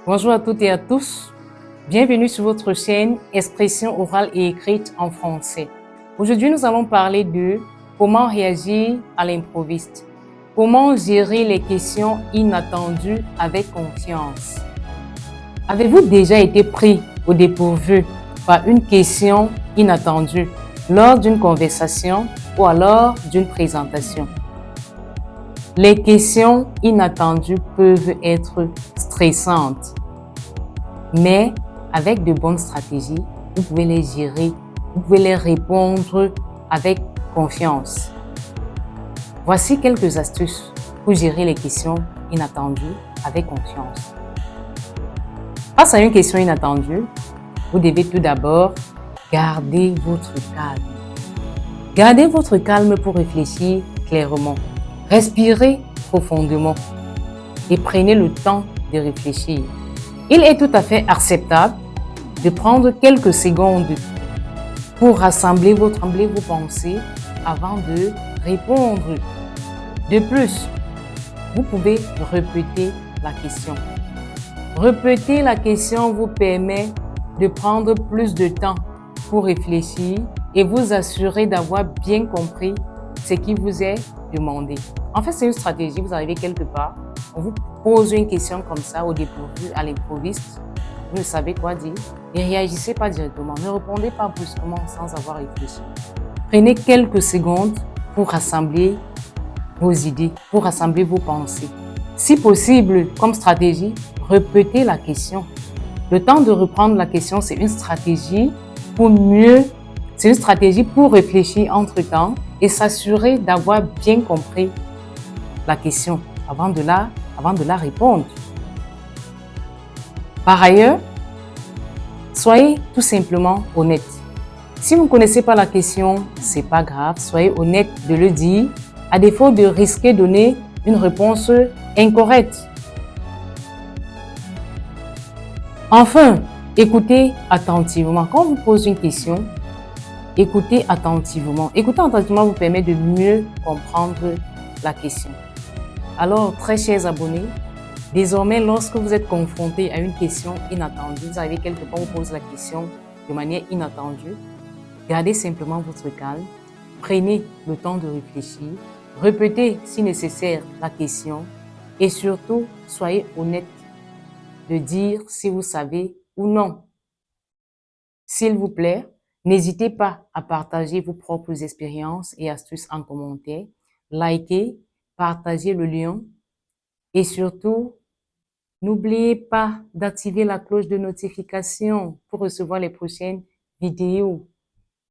Bonjour à toutes et à tous. Bienvenue sur votre chaîne Expression orale et écrite en français. Aujourd'hui, nous allons parler de comment réagir à l'improviste. Comment gérer les questions inattendues avec confiance. Avez-vous déjà été pris au dépourvu par une question inattendue lors d'une conversation ou alors d'une présentation? Les questions inattendues peuvent être stressantes, mais avec de bonnes stratégies, vous pouvez les gérer, vous pouvez les répondre avec confiance. Voici quelques astuces pour gérer les questions inattendues avec confiance. Face à une question inattendue, vous devez tout d'abord garder votre calme. Gardez votre calme pour réfléchir clairement. Respirez profondément et prenez le temps de réfléchir. Il est tout à fait acceptable de prendre quelques secondes pour rassembler vos pensées avant de répondre. De plus, vous pouvez répéter la question. Répéter la question vous permet de prendre plus de temps pour réfléchir et vous assurer d'avoir bien compris ce qui vous est demandé. En fait, c'est une stratégie. Vous arrivez quelque part, on vous pose une question comme ça au dépourvu, à l'improviste, vous ne savez quoi dire, ne réagissez pas directement, ne répondez pas brusquement sans avoir réfléchi. Prenez quelques secondes pour rassembler vos idées, pour rassembler vos pensées. Si possible, comme stratégie, répétez la question. Le temps de reprendre la question, c'est une stratégie pour réfléchir entre-temps et s'assurer d'avoir bien compris la question avant de la répondre. Par ailleurs, soyez tout simplement honnête. Si vous ne connaissez pas la question, c'est pas grave, soyez honnête de le dire, à défaut de risquer de donner une réponse incorrecte. Enfin, écoutez attentivement. Quand on vous pose une question, écoutez attentivement. Écouter attentivement vous permet de mieux comprendre la question. Alors, très chers abonnés, désormais, lorsque vous êtes confronté à une question inattendue, vous arrivez quelque part, on vous pose la question de manière inattendue, gardez simplement votre calme, prenez le temps de réfléchir, répétez si nécessaire la question et surtout, soyez honnête de dire si vous savez ou non. S'il vous plaît, n'hésitez pas à partager vos propres expériences et astuces en commentaire, likez, partagez le lien et surtout, n'oubliez pas d'activer la cloche de notification pour recevoir les prochaines vidéos.